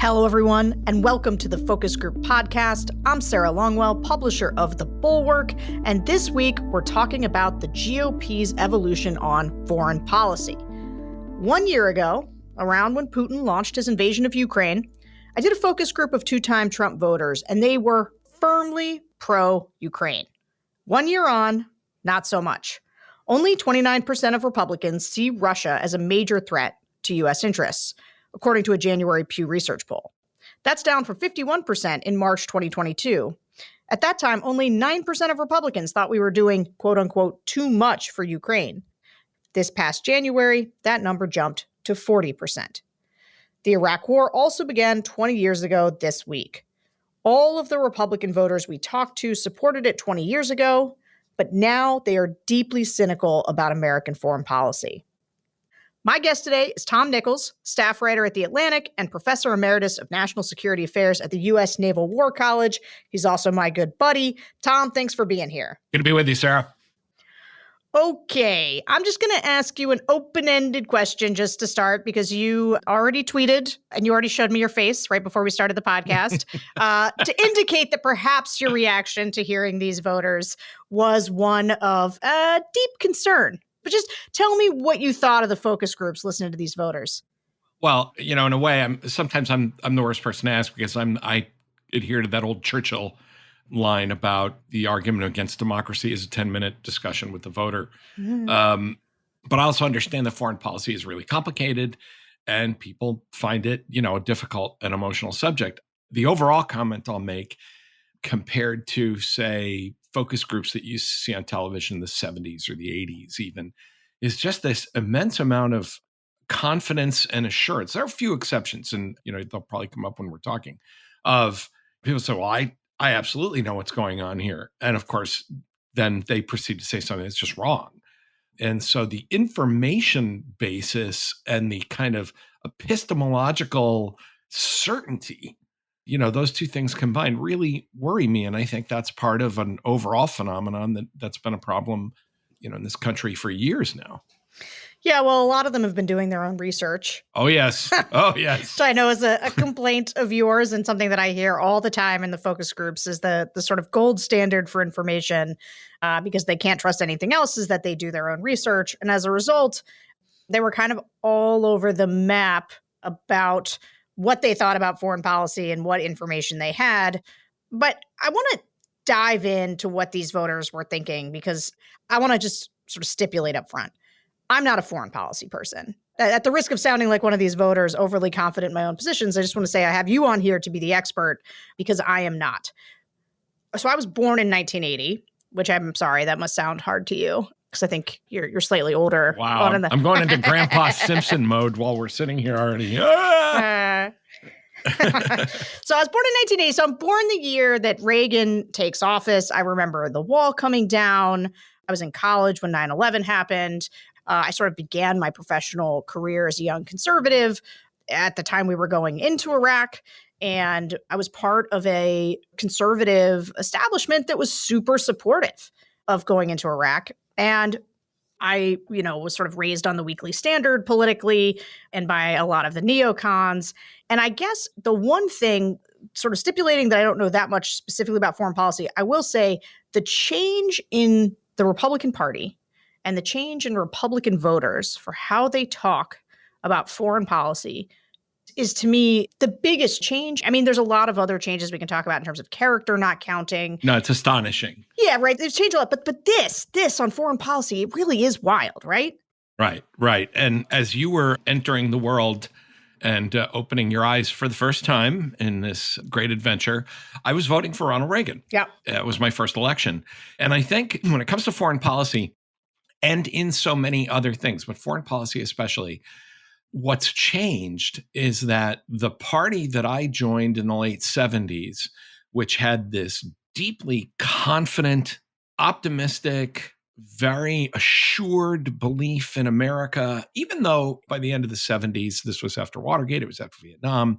Hello, everyone, and welcome to the Focus Group podcast. I'm Sarah Longwell, publisher of The Bulwark, and this week we're talking about the GOP's evolution on foreign policy. 1 year ago, around when Putin launched his invasion of Ukraine, I did a focus group of two-time Trump voters, and they were firmly pro-Ukraine. 1 year on, not so much. Only 29% of Republicans see Russia as a major threat to U.S. interests, according to a January Pew Research poll. That's down from 51% in March 2022. At that time, only 9% of Republicans thought we were doing, quote unquote, too much for Ukraine. This past January, that number jumped to 40%. The Iraq War also began 20 years ago this week. All of the Republican voters we talked to supported it 20 years ago, but now they are deeply cynical about American foreign policy. My guest today is Tom Nichols, staff writer at The Atlantic and professor emeritus of national security affairs at the U.S. Naval War College. He's also my good buddy. Tom, thanks for being here. Good to be with you, Sarah. Okay, I'm just going to ask you an open-ended question just to start, because you already tweeted and you already showed me your face right before we started the podcast to indicate that perhaps your reaction to hearing these voters was one of deep concern. But just tell me what you thought of the focus groups listening to these voters. Well, in a way, I'm the worst person to ask, because I adhere to that old Churchill line about the argument against democracy is a 10-minute discussion with the voter. But I also understand that foreign policy is really complicated and people find it, a difficult and emotional subject. The overall comment I'll make, compared to, say, focus groups that you used to see on television in the 70s or the 80s even, is just this immense amount of confidence and assurance. There are a few exceptions, and they'll probably come up when we're talking, of people say, well, I absolutely know what's going on here. And of course, then they proceed to say something that's just wrong. And so the information basis and the kind of epistemological certainty, those two things combined really worry me. And I think that's part of an overall phenomenon that's been a problem, in this country for years now. Yeah, well, a lot of them have been doing their own research. Oh, yes. Oh, yes. So I know is a complaint of yours, and something that I hear all the time in the focus groups is the sort of gold standard for information, because they can't trust anything else, is that they do their own research. And as a result, they were kind of all over the map about what they thought about foreign policy and what information they had. But I want to dive into what these voters were thinking, because I want to just sort of stipulate up front. I'm not a foreign policy person. At the risk of sounding like one of these voters overly confident in my own positions, I just want to say I have you on here to be the expert, because I am not. So I was born in 1980, which I'm sorry, that must sound hard to you, because I think you're slightly older. Wow, I'm going into Grandpa Simpson mode while we're sitting here already. Ah! So I was born in 1980. So I'm born the year that Reagan takes office. I remember the wall coming down. I was in college when 9/11 happened. I sort of began my professional career as a young conservative. At the time, we were going into Iraq, and I was part of a conservative establishment that was super supportive of going into Iraq. And I, was sort of raised on the Weekly Standard politically and by a lot of the neocons. And I guess the one thing, sort of stipulating that I don't know that much specifically about foreign policy, I will say the change in the Republican Party and the change in Republican voters for how they talk about foreign policy is, to me, the biggest change. I mean, there's a lot of other changes we can talk about in terms of character not counting. No, it's astonishing. Yeah, right. They've changed a lot. But this on foreign policy, it really is wild, right? Right. And as you were entering the world and opening your eyes for the first time in this great adventure, I was voting for Ronald Reagan. Yeah. It was my first election. And I think when it comes to foreign policy, and in so many other things, but foreign policy especially, what's changed is that the party that I joined in the late 70s, which had this deeply confident, optimistic, very assured belief in America, even though by the end of the 70s, this was after Watergate, it was after Vietnam,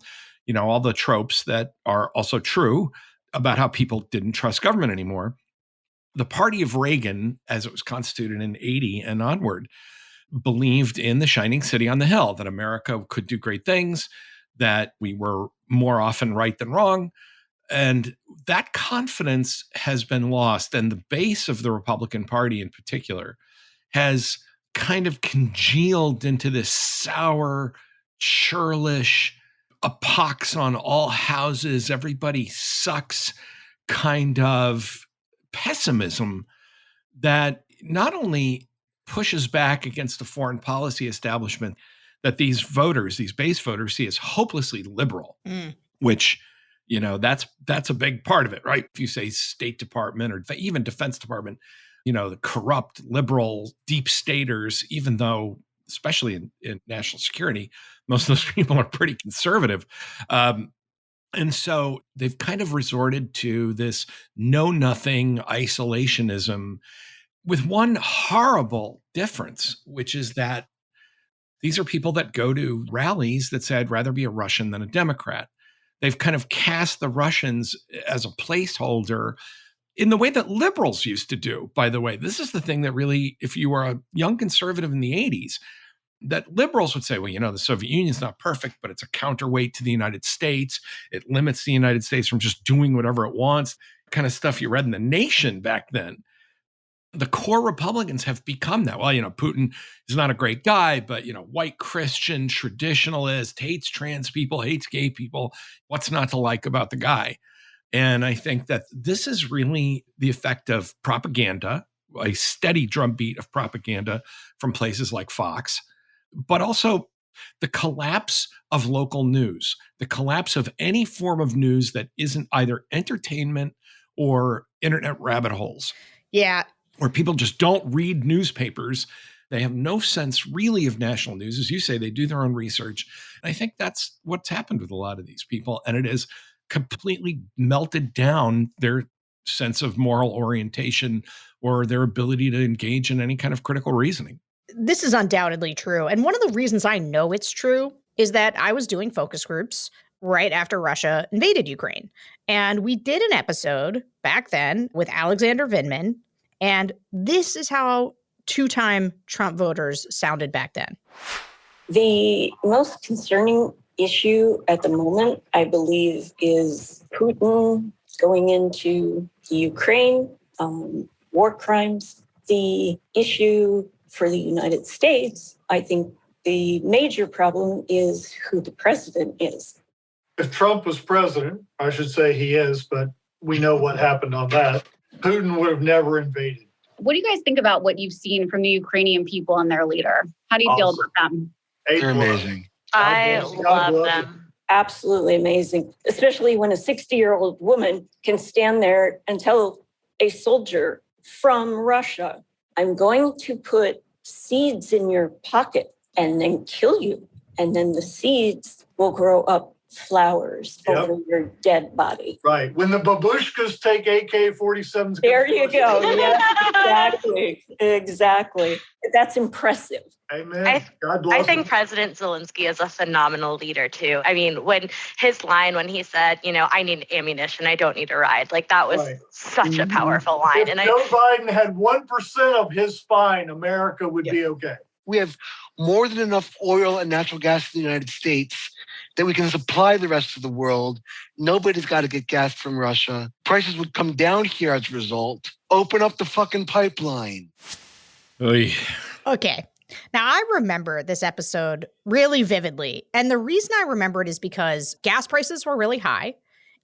all the tropes that are also true about how people didn't trust government anymore. The party of Reagan, as it was constituted in 80 and onward, believed in the shining city on the hill, that America could do great things, that we were more often right than wrong. And that confidence has been lost. And the base of the Republican Party in particular has kind of congealed into this sour, churlish, a pox on all houses, everybody sucks kind of pessimism that not only pushes back against the foreign policy establishment that these voters, these base voters, see as hopelessly liberal, which, that's a big part of it, right? If you say State Department or even Defense Department, the corrupt, liberal, deep staters, even though, especially in national security, most of those people are pretty conservative. And so they've kind of resorted to this know-nothing isolationism with one horrible difference, which is that these are people that go to rallies that say, I'd rather be a Russian than a Democrat. They've kind of cast the Russians as a placeholder in the way that liberals used to do, by the way. This is the thing that really, if you were a young conservative in the 80s, that liberals would say, well, the Soviet Union's not perfect, but it's a counterweight to the United States. It limits the United States from just doing whatever it wants, kind of stuff you read in The Nation back then. The core Republicans have become that. Well, Putin is not a great guy, but, white Christian, traditionalist, hates trans people, hates gay people. What's not to like about the guy? And I think that this is really the effect of propaganda, a steady drumbeat of propaganda from places like Fox, but also the collapse of local news, the collapse of any form of news that isn't either entertainment or internet rabbit holes. Yeah. Where people just don't read newspapers. They have no sense really of national news. As you say, they do their own research. And I think that's what's happened with a lot of these people. And it has completely melted down their sense of moral orientation or their ability to engage in any kind of critical reasoning. This is undoubtedly true. And one of the reasons I know it's true is that I was doing focus groups right after Russia invaded Ukraine. And we did an episode back then with Alexander Vindman. And this is how two-time Trump voters sounded back then. The most concerning issue at the moment, I believe, is Putin going into the Ukraine, war crimes. The issue for the United States, I think the major problem is who the president is. If Trump was president, I should say he is, but we know what happened on that. Putin would have never invaded. What do you guys think about what you've seen from the Ukrainian people and their leader? How do you feel about them? They're amazing. I love them. Absolutely amazing, especially when a 60-year-old woman can stand there and tell a soldier from Russia, I'm going to put seeds in your pocket and then kill you. And then the seeds will grow up flowers over your dead body. Right. When the babushkas take AK-47s. There you go. Yes, exactly. That's impressive. Amen. God bless I think him. President Zelenskyy is a phenomenal leader, too. I mean, when he said, I need ammunition, I don't need a ride. Like, that was such a powerful line. If Joe Biden had 1% of his spine, America would be okay. We have more than enough oil and natural gas in the United States that we can supply the rest of the world. Nobody's got to get gas from Russia. Prices would come down here as a result. Open up the fucking pipeline. Oy. Okay. Now, I remember this episode really vividly. And the reason I remember it is because gas prices were really high.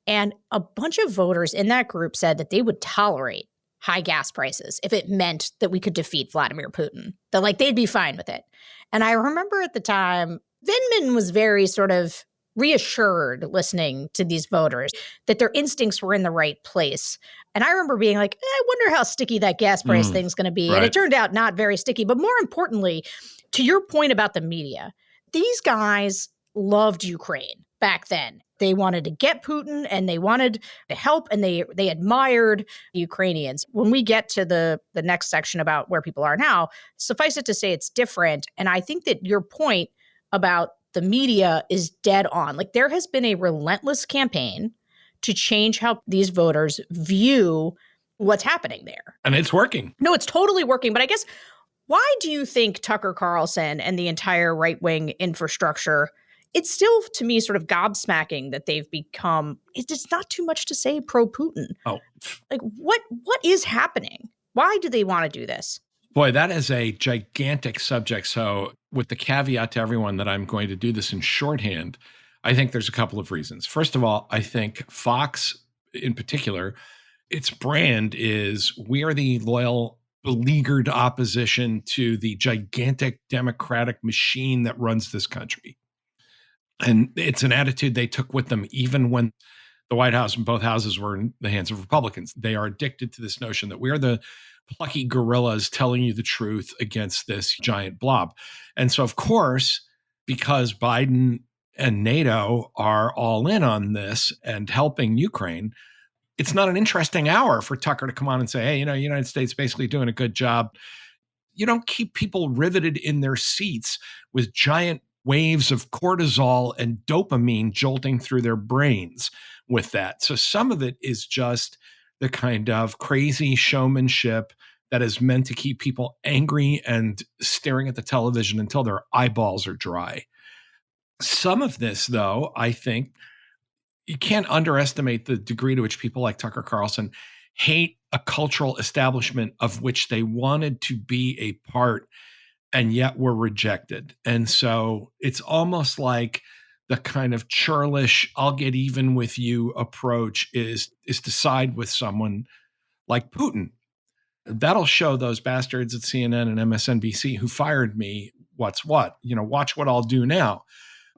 And a bunch of voters in that group said that they would tolerate high gas prices if it meant that we could defeat Vladimir Putin. That they'd be fine with it. And I remember at the time, Vindman was very sort of reassured listening to these voters that their instincts were in the right place. And I remember being like, I wonder how sticky that gas price thing's going to be. Right. And it turned out not very sticky. But more importantly, to your point about the media, these guys loved Ukraine back then. They wanted to get Putin and they wanted to help and they admired the Ukrainians. When we get to the next section about where people are now, suffice it to say it's different. And I think that your point about the media is dead on. There has been a relentless campaign to change how these voters view what's happening there. And it's working. No, it's totally working. But I guess, why do you think Tucker Carlson and the entire right-wing infrastructure It's still, to me, sort of gobsmacking that they've become, it's not too much to say pro-Putin. Oh, Like, what is happening? Why do they want to do this? boy, that is a gigantic subject. So with the caveat to everyone that I'm going to do this in shorthand, I think there's a couple of reasons. First of all, I think Fox in particular, its brand is we are the loyal, beleaguered opposition to the gigantic democratic machine that runs this country. And it's an attitude they took with them even when the White House and both houses were in the hands of Republicans. They are addicted to this notion that we are the plucky gorillas telling you the truth against this giant blob. And so, of course, because Biden and NATO are all in on this and helping Ukraine, it's not an interesting hour for Tucker to come on and say, hey, United States basically doing a good job. You don't keep people riveted in their seats with giant waves of cortisol and dopamine jolting through their brains with that. So some of it is just the kind of crazy showmanship that is meant to keep people angry and staring at the television until their eyeballs are dry. Some of this, though, I think you can't underestimate the degree to which people like Tucker Carlson hate a cultural establishment of which they wanted to be a part and yet were rejected. And so it's almost like the kind of churlish, I'll get even with you approach is to side with someone like Putin. That'll show those bastards at CNN and MSNBC who fired me what's what. Watch what I'll do now.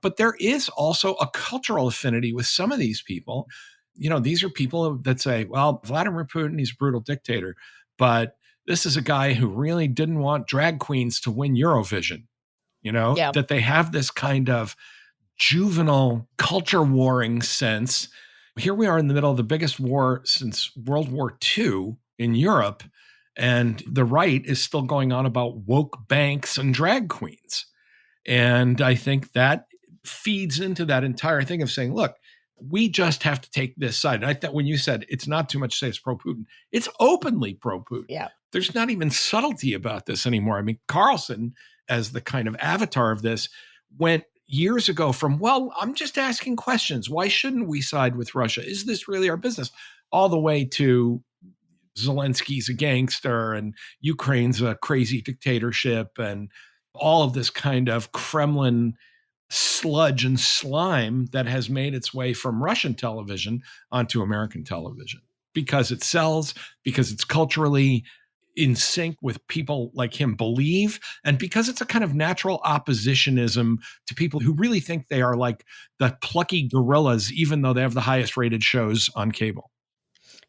But there is also a cultural affinity with some of these people. These are people that say, well, Vladimir Putin, he's a brutal dictator, but this is a guy who really didn't want drag queens to win Eurovision, that they have this kind of juvenile culture warring sense. Here we are in the middle of the biggest war since World War II in Europe, and the right is still going on about woke banks and drag queens. And I think that feeds into that entire thing of saying, look, we just have to take this side. And I thought when you said it's not too much to say it's pro-Putin, it's openly pro-Putin. Yeah. There's not even subtlety about this anymore. I mean, Carlson, as the kind of avatar of this, went years ago from, well, I'm just asking questions. Why shouldn't we side with Russia? Is this really our business? All the way to Zelensky's a gangster and Ukraine's a crazy dictatorship and all of this kind of Kremlin sludge and slime that has made its way from Russian television onto American television because it sells, because it's culturally in sync with people like him believe, and because it's a kind of natural oppositionism to people who really think they are like the plucky gorillas, even though they have the highest rated shows on cable.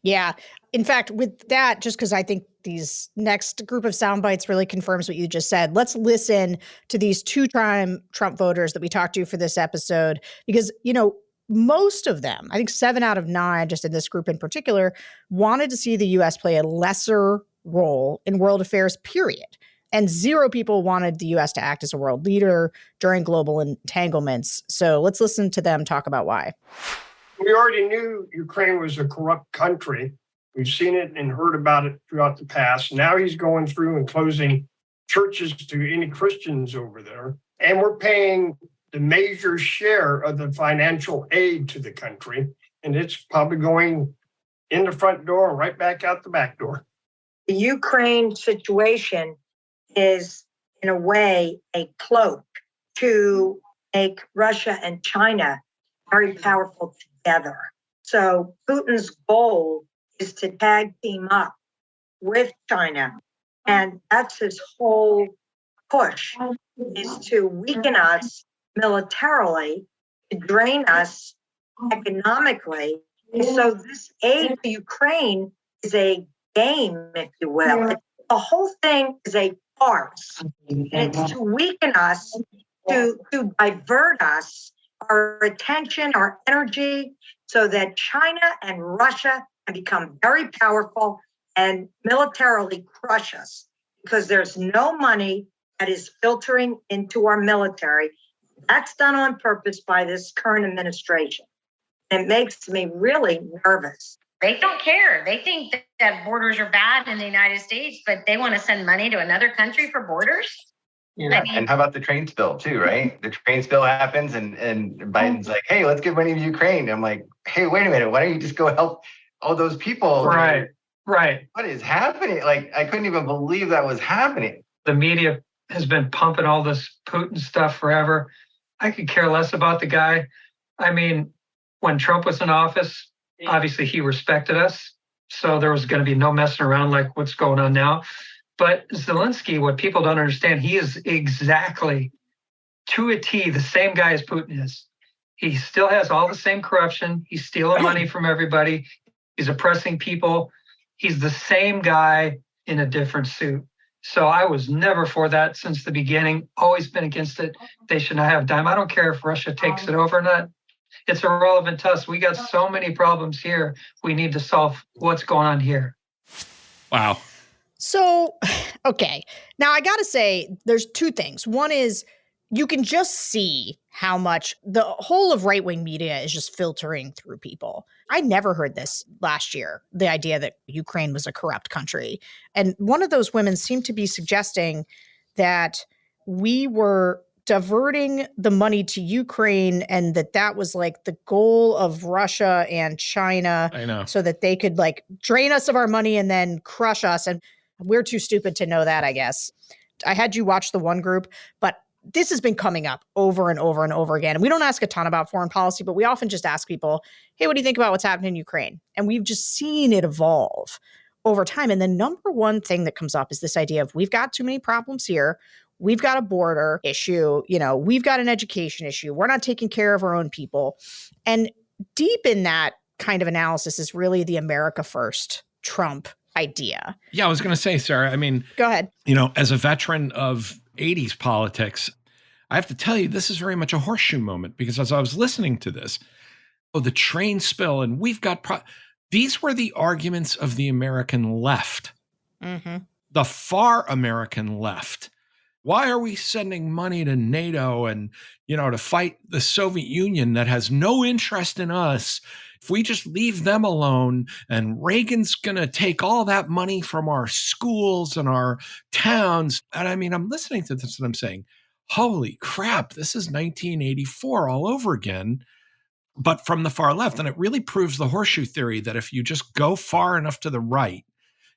Yeah. In fact, with that, just because I think these next group of sound bites really confirms what you just said, let's listen to these two-time Trump voters that we talked to for this episode, because, most of them, I think 7 out of 9, just in this group in particular, wanted to see the U.S. play a lesser role in world affairs, period. And 0 people wanted the U.S. to act as a world leader during global entanglements. So let's listen to them talk about why. We already knew Ukraine was a corrupt country. We've seen it and heard about it throughout the past. Now he's going through and closing churches to any Christians over there. And we're paying the major share of the financial aid to the country. And it's probably going in the front door and right back out the back door. The Ukraine situation is, in a way, a cloak to make Russia and China very powerful together. So Putin's goal is to tag team up with China. And that's his whole push, is to weaken us militarily, to drain us economically. And so this aid to Ukraine is a game, if you will. The whole thing is a farce. And it's to weaken us, to divert us, our attention, our energy, so that China and Russia can become very powerful and militarily crush us, because there's no money that is filtering into our military. That's done on purpose by this current administration. It makes me really nervous. They don't care. They think that borders are bad in the United States, but they want to send money to another country for borders? And how about the train spill too, right? The train spill happens and Biden's like, hey, let's give money to Ukraine. I'm like, hey, wait a minute. Why don't you just go help all those people? Right. What is happening? Like, I couldn't even believe that was happening. The media has been pumping all this Putin stuff forever. I could care less about the guy. I mean, when Trump was in office, obviously he respected us. So there was going to be no messing around like what's going on now. But Zelenskyy, what people don't understand, he is exactly to a T the same guy as Putin is. He still has all the same corruption. He's stealing money from everybody. He's oppressing people. He's the same guy in a different suit. So I was never for that since the beginning, always been against it. They should not have dime. I don't care if Russia takes it over or not. It's irrelevant to us. We got so many problems here. We need to solve what's going on here. Wow. So, okay. Now I got to say, there's two things. One is you can just see how much the whole of right-wing media is just filtering through people. I never heard this last year, the idea that Ukraine was a corrupt country. And one of those women seemed to be suggesting that we were diverting the money to Ukraine and that was like the goal of Russia and China. I know. So that they could like drain us of our money and then crush us. And we're too stupid to know that, I guess. I had you watch the one group, but this has been coming up over and over and over again. And we don't ask a ton about foreign policy, but we often just ask people, hey, what do you think about what's happening in Ukraine? And we've just seen it evolve over time. And the number one thing that comes up is this idea of we've got too many problems here. We've got a border issue. We've got an education issue. We're not taking care of our own people. And deep in that kind of analysis is really the America First Trump idea. Yeah, I was going to say, Sarah, I mean, go ahead. As a veteran of 80s politics, I have to tell you, this is very much a horseshoe moment because as I was listening to this, the train spill and we've got, these were the arguments of the American left, the far American left. Why are we sending money to NATO and, to fight the Soviet Union that has no interest in us? If we just leave them alone and Reagan's going to take all that money from our schools and our towns. And I mean, I'm listening to this and I'm saying, holy crap, this is 1984 all over again, but from the far left. And it really proves the horseshoe theory that if you just go far enough to the right,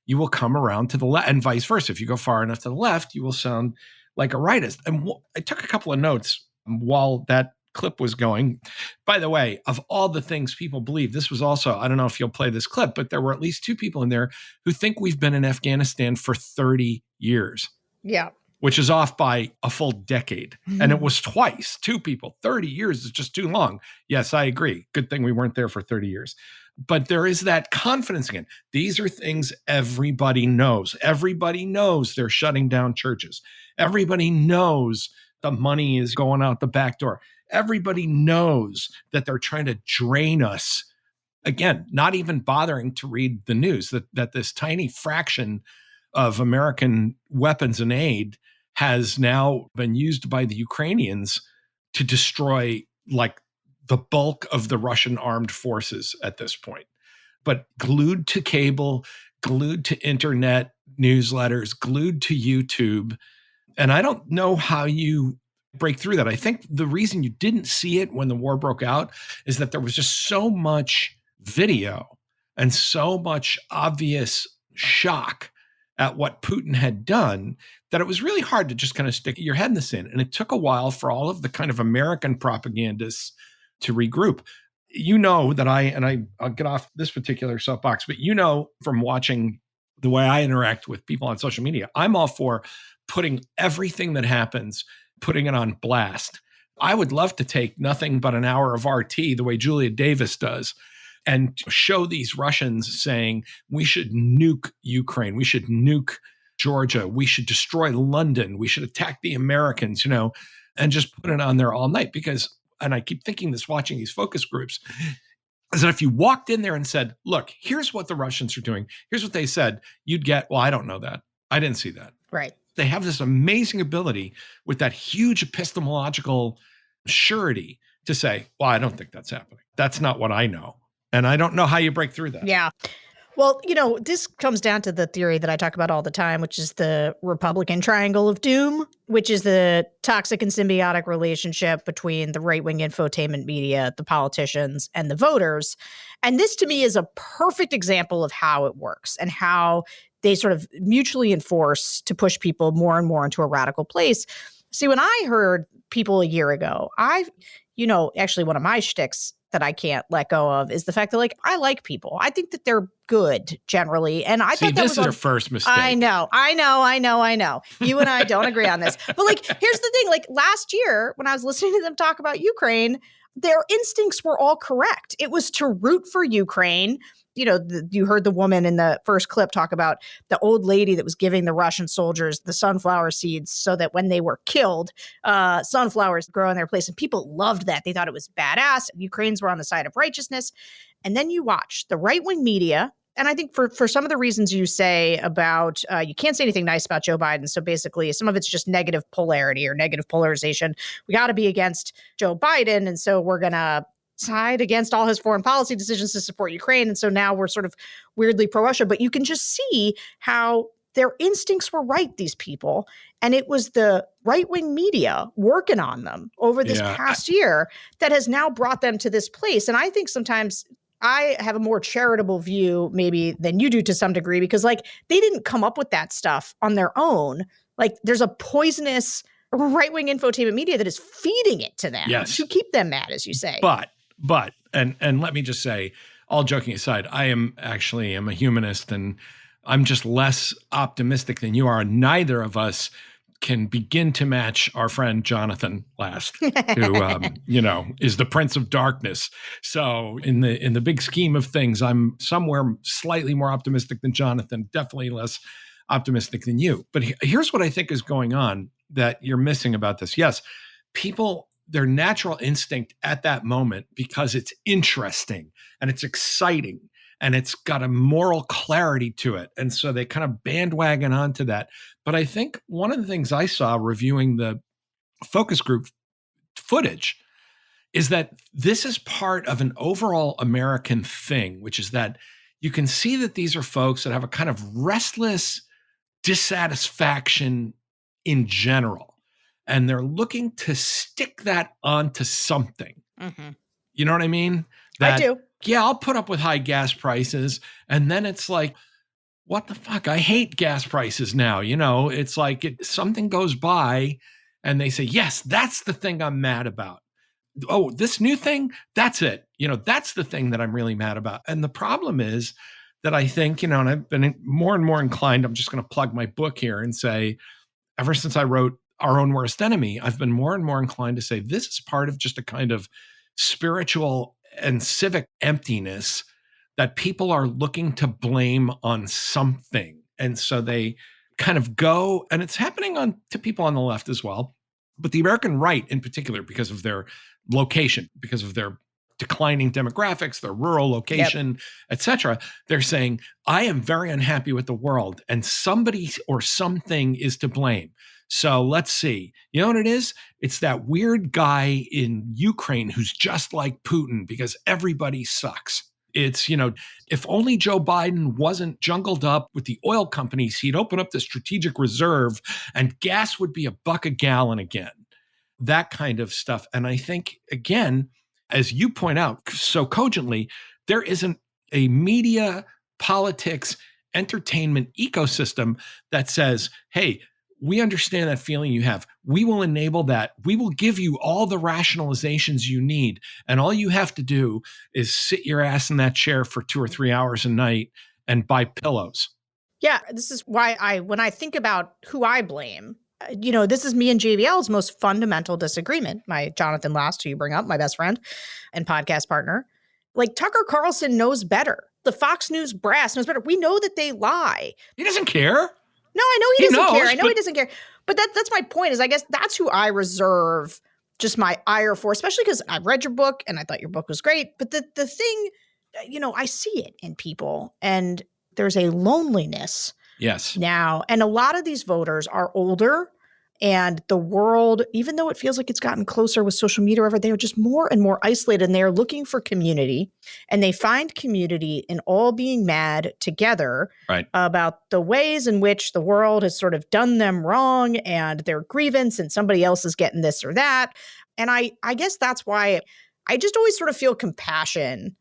you will come around to the left and vice versa. If you go far enough to the left, you will sound like a rightist. And I took a couple of notes while that clip was going. By the way, of all the things people believe, this was also, I don't know if you'll play this clip, but there were at least two people in there who think we've been in Afghanistan for 30 years. Yeah. Which is off by a full decade. And it was twice, two people. 30 years is just too long. Yes, I agree. Good thing we weren't there for 30 years. But there is that confidence again. These are things everybody knows. Everybody knows they're shutting down churches. Everybody knows the money is going out the back door. Everybody knows that they're trying to drain us. Again, not even bothering to read the news, that this tiny fraction of American weapons and aid has now been used by the Ukrainians to destroy like the bulk of the Russian armed forces at this point. But glued to cable, glued to internet newsletters, glued to YouTube. And I don't know how you break through that. I think the reason you didn't see it when the war broke out is that there was just so much video and so much obvious shock at what Putin had done that it was really hard to just kind of stick your head in the sand. And it took a while for all of the kind of American propagandists to regroup. That I'll get off this particular soapbox, but from watching the way I interact with people on social media, I'm all for putting everything that happens, putting it on blast. I would love to take nothing but an hour of RT the way Julia Davis does and show these Russians saying, we should nuke Ukraine, we should nuke Georgia, we should destroy London, we should attack the Americans, and just put it on there all night. Because, and I keep thinking this watching these focus groups, is that if you walked in there and said, look, here's what the Russians are doing, here's what they said, you'd get, well, I don't know that. I didn't see that. Right. They have this amazing ability with that huge epistemological surety to say, well, I don't think that's happening. That's not what I know. And I don't know how you break through that. Yeah. Well, this comes down to the theory that I talk about all the time, which is the Republican triangle of doom, which is the toxic and symbiotic relationship between the right-wing infotainment media, the politicians, and the voters. And this, to me, is a perfect example of how it works and how they sort of mutually enforce to push people more and more into a radical place. See, when I heard people a year ago, actually one of my shticks that I can't let go of is the fact that, I like people. I think that they're good generally. And I thought that this was is your first mistake. I know. You and I don't agree on this. But here's the thing, last year when I was listening to them talk about Ukraine, their instincts were all correct. It was to root for Ukraine. You heard the woman in the first clip talk about the old lady that was giving the Russian soldiers the sunflower seeds so that when they were killed, sunflowers grow in their place. And people loved that. They thought it was badass. Ukrainians were on the side of righteousness. And then you watch the right-wing media. And I think for some of the reasons you say about you can't say anything nice about Joe Biden. So basically, some of it's just negative polarity or negative polarization. We got to be against Joe Biden. And so we're going to side against all his foreign policy decisions to support Ukraine. And so now we're sort of weirdly pro-Russia. But you can just see how their instincts were right, these people. And it was the right-wing media working on them over this past year that has now brought them to this place. And I think sometimes I have a more charitable view maybe than you do to some degree, because they didn't come up with that stuff on their own. There's a poisonous right-wing infotainment media that is feeding it to them to keep them mad, as you say. But let me just say, all joking aside, I am a humanist, and I'm just less optimistic than you are. Neither of us can begin to match our friend Jonathan last, who is the Prince of Darkness. So in the big scheme of things, I'm somewhere slightly more optimistic than Jonathan, definitely less optimistic than you. But here's what I think is going on that you're missing about this. Yes, people, their natural instinct at that moment, because it's interesting and it's exciting and it's got a moral clarity to it. And so they kind of bandwagon onto that. But I think one of the things I saw reviewing the focus group footage is that this is part of an overall American thing, which is that you can see that these are folks that have a kind of restless dissatisfaction in general. And they're looking to stick that onto something. Mm-hmm. You know what I mean? I do. Yeah, I'll put up with high gas prices. And then it's what the fuck? I hate gas prices now. It's something goes by and they say, yes, that's the thing I'm mad about. Oh, this new thing, that's it. That's the thing that I'm really mad about. And the problem is that I think, and I've been more and more inclined, I'm just going to plug my book here and say, ever since I wrote Our Own Worst Enemy, I've been more and more inclined to say this is part of just a kind of spiritual and civic emptiness that people are looking to blame on something. And so they kind of go, and it's happening to people on the left as well, but the American right in particular, because of their location, because of their declining demographics, their rural location, et cetera, they're saying, I am very unhappy with the world and somebody or something is to blame. So let's see. You know what it is? It's that weird guy in Ukraine who's just like Putin because everybody sucks. It's, if only Joe Biden wasn't jungled up with the oil companies, he'd open up the strategic reserve and gas would be $1 a gallon again. That kind of stuff. And I think, again, as you point out so cogently, there isn't a media, politics, entertainment ecosystem that says, hey, we understand that feeling you have. We will enable that. We will give you all the rationalizations you need. And all you have to do is sit your ass in that chair for 2 or 3 hours a night and buy pillows. Yeah, this is why when I think about who I blame, this is me and JVL's most fundamental disagreement. My Jonathan Last, who you bring up, my best friend and podcast partner. Tucker Carlson knows better. The Fox News brass knows better. We know that they lie. He doesn't care. No, I know he doesn't care. I know he doesn't care. But that's my point is I guess that's who I reserve just my ire for, especially because I read your book and I thought your book was great. But the thing, I see it in people and there's a loneliness yes now. And a lot of these voters are older And the world, even though it feels like it's gotten closer with social media, whatever, they are just more and more isolated, and they are looking for community. And they find community in all being mad together about the ways in which the world has sort of done them wrong and their grievance, and somebody else is getting this or that. And I guess that's why I just always sort of feel compassion.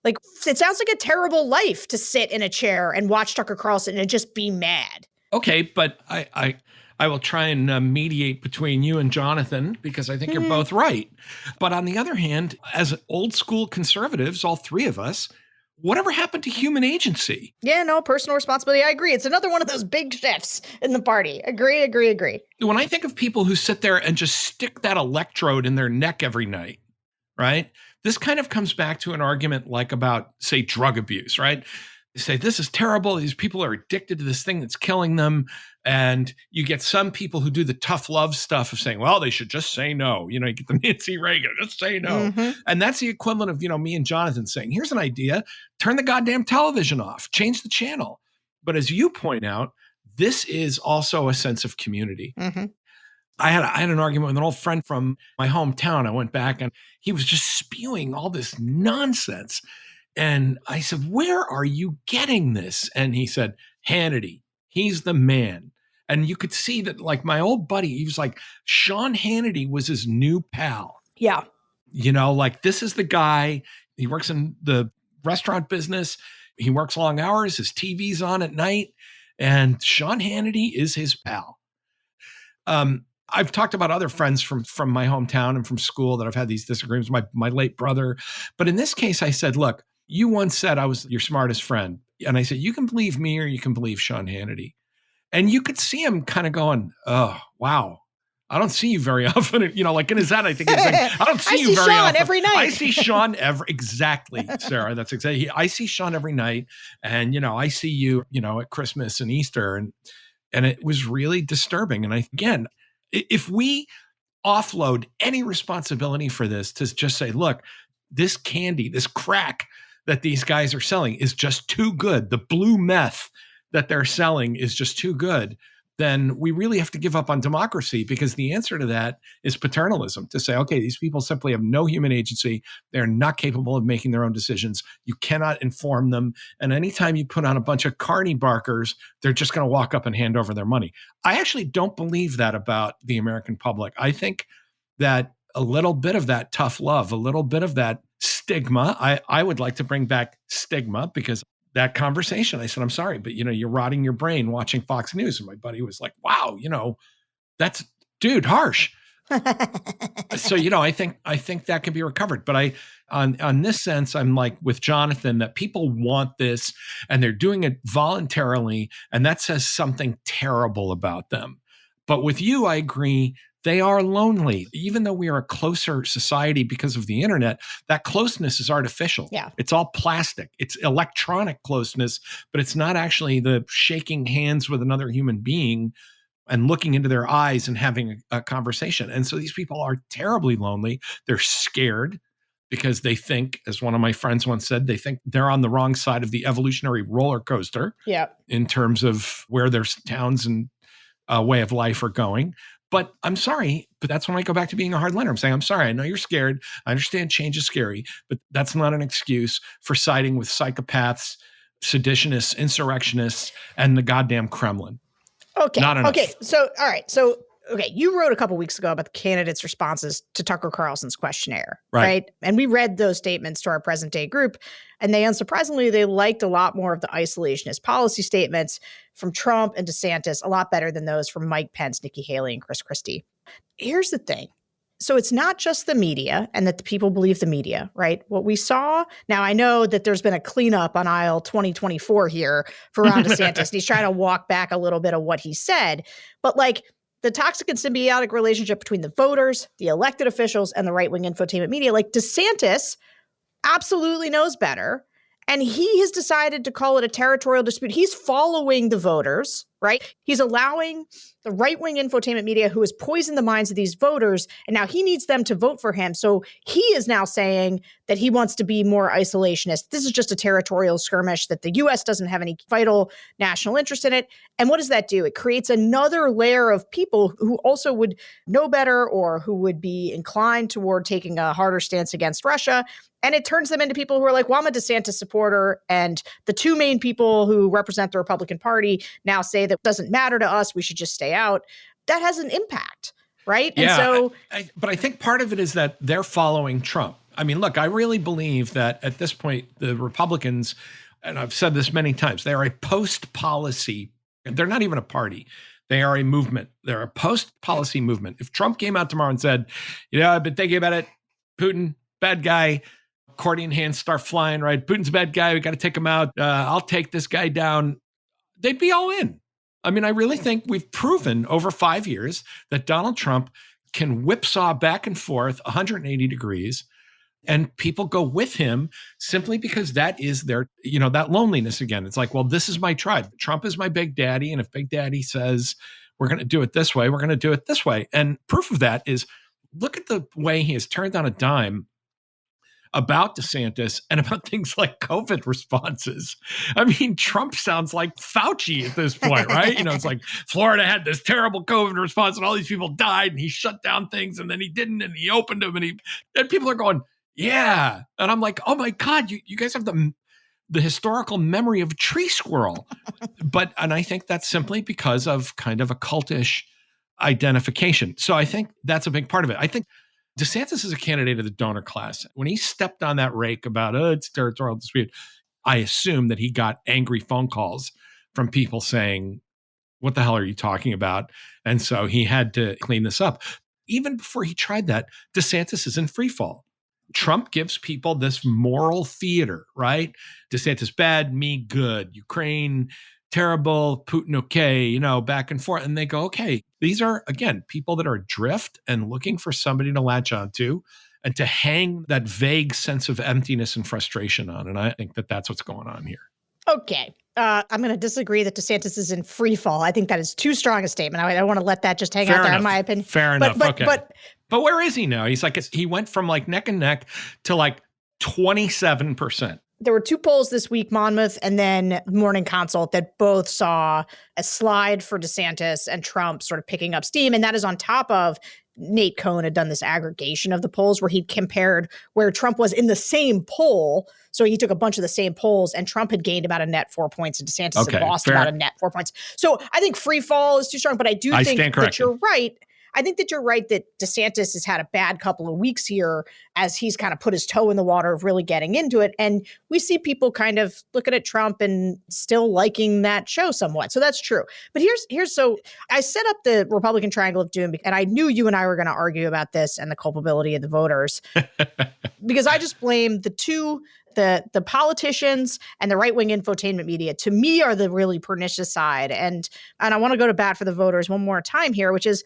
Like, it sounds like a terrible life to sit in a chair and watch Tucker Carlson and just be mad. Okay, but I will try and mediate between you and Jonathan, because I think you're both right. But on the other hand, as old school conservatives, all three of us, whatever happened to human agency? Yeah, no, personal responsibility. I agree. It's another one of those big shifts in the party. Agree. When I think of people who sit there and just stick that electrode in their neck every night, right? This kind of comes back to an argument like about, say, drug abuse, right? They say, this is terrible. These people are addicted to this thing that's killing them. And you get some people who do the tough love stuff of saying, well, they should just say no. You get the Nancy Reagan, just say no. And that's the equivalent of, me and Jonathan saying, here's an idea, turn the goddamn television off, change the channel. But as you point out, this is also a sense of community. I had an argument with an old friend from my hometown. I went back and he was just spewing all this nonsense. And I said, where are you getting this? And he said, Hannity, he's the man. And you could see that, like, my old buddy, he was like, Sean Hannity was his new pal. Yeah. Like, this is the guy. He works in the restaurant business. He works long hours. His TV's on at night. And Sean Hannity is his pal. I've talked about other friends from my hometown and from school that I've had these disagreements, my late brother. But in this case, I said, look, you once said I was your smartest friend. And I said, you can believe me or you can believe Sean Hannity. And you could see him kind of going, oh, wow. I don't see you very often. Like in his head, I think he's like, I don't see you very Sean often. every night. I see Sean exactly, Sarah. That's exactly. I see Sean every night. And, I see you, at Christmas and Easter. And it was really disturbing. And again, if we offload any responsibility for this to just say, look, this candy, this crack that these guys are selling is just too good. The blue meth that they're selling is just too good. Then we really have to give up on democracy, because the answer to that is paternalism, to say, okay, these people simply have no human agency. They're not capable of making their own decisions. You cannot inform them. And anytime you put on a bunch of carny barkers, they're just going to walk up and hand over their money. I actually don't believe that about the American public. I think that a little bit of that tough love, a little bit of that stigma, I would like to bring back stigma, because that conversation, I said, I'm sorry, but you're rotting your brain watching Fox News. And my buddy was like, wow, that's, dude, harsh. So, I think that can be recovered. But on this sense, I'm like with Jonathan, that people want this and they're doing it voluntarily. And that says something terrible about them. But with you, I agree. They are lonely. Even though we are a closer society because of the internet, that closeness is artificial. Yeah. It's all plastic. It's electronic closeness, but it's not actually the shaking hands with another human being and looking into their eyes and having a conversation. And so these people are terribly lonely. They're scared because they think, as one of my friends once said, they think they're on the wrong side of the evolutionary roller coaster. Yeah. In terms of where their towns and way of life are going. But I'm sorry, but that's when I go back to being a hardliner. I'm saying, I'm sorry, I know you're scared. I understand change is scary, but that's not an excuse for siding with psychopaths, seditionists, insurrectionists, and the goddamn Kremlin. Okay. Not enough. Okay. So, all right. So, okay. You wrote a couple weeks ago about the candidates' responses to Tucker Carlson's questionnaire, right? And we read those statements to our present day group. And unsurprisingly, they liked a lot more of the isolationist policy statements from Trump and DeSantis, a lot better than those from Mike Pence, Nikki Haley, and Chris Christie. Here's the thing. So it's not just the media and that the people believe the media, right? What we saw, now I know that there's been a cleanup on aisle 2024 here for Ron DeSantis. And he's trying to walk back a little bit of what he said. But like the toxic and symbiotic relationship between the voters, the elected officials, and the right-wing infotainment media, like DeSantis absolutely knows better. And he has decided to call it a territorial dispute. He's following the voters right? He's allowing the right-wing infotainment media who has poisoned the minds of these voters, and now he needs them to vote for him. So he is now saying that he wants to be more isolationist. This is just a territorial skirmish, that the U.S. doesn't have any vital national interest in it. And what does that do? It creates another layer of people who also would know better or who would be inclined toward taking a harder stance against Russia. And it turns them into people who are like, well, I'm a DeSantis supporter. And the two main people who represent the Republican Party now say that doesn't matter to us. We should just stay out. That has an impact, right? Yeah, and so, but I think part of it is that they're following Trump. I mean, look, I really believe that at this point, the Republicans, and I've said this many times, they're a post-policy. They're not even a party. They are a movement. They're a post-policy movement. If Trump came out tomorrow and said, I've been thinking about it, Putin, bad guy, accordion hands start flying, right? Putin's a bad guy. We got to take him out. I'll take this guy down. They'd be all in. I mean, I really think we've proven over 5 years that Donald Trump can whipsaw back and forth 180 degrees and people go with him simply because that is their, that loneliness again. It's like, well, this is my tribe. Trump is my big daddy. And if Big Daddy says, we're going to do it this way, we're going to do it this way. And proof of that is look at the way he has turned on a dime about DeSantis and about things like COVID responses. I mean, Trump sounds like Fauci at this point, right? It's like Florida had this terrible COVID response and all these people died and he shut down things and then he didn't and he opened them and people are going, yeah. And I'm like, oh my God, you guys have the historical memory of a tree squirrel. And I think that's simply because of kind of a cultish identification. So I think that's a big part of it. I think DeSantis is a candidate of the donor class. When he stepped on that rake about, it's territorial dispute, I assume that he got angry phone calls from people saying, what the hell are you talking about? And so he had to clean this up. Even before he tried that, DeSantis is in free fall. Trump gives people this moral theater, right? DeSantis bad, me good. Ukraine terrible, Putin okay, back and forth. And they go, okay, these are, again, people that are adrift and looking for somebody to latch onto and to hang that vague sense of emptiness and frustration on. And I think that that's what's going on here. Okay. I'm going to disagree that DeSantis is in free fall. I think that is too strong a statement. I want to let that just hang out there, in my opinion. Fair enough. Okay. But where is he now? He's like, he went from like neck and neck to like 27%. There were two polls this week, Monmouth and then Morning Consult, that both saw a slide for DeSantis and Trump sort of picking up steam. And that is on top of Nate Cohn had done this aggregation of the polls where he'd compared where Trump was in the same poll. So he took a bunch of the same polls and Trump had gained about a net 4 points and DeSantis had lost about a net 4 points. So I think free fall is too strong, but I think that you're right. I think that you're right that DeSantis has had a bad couple of weeks here as he's kind of put his toe in the water of really getting into it. And we see people kind of looking at Trump and still liking that show somewhat. So that's true. But so I set up the Republican Triangle of Doom, and I knew you and I were going to argue about this and the culpability of the voters because I just blame the politicians and the right-wing infotainment media, to me, are the really pernicious side. And I want to go to bat for the voters one more time here, which is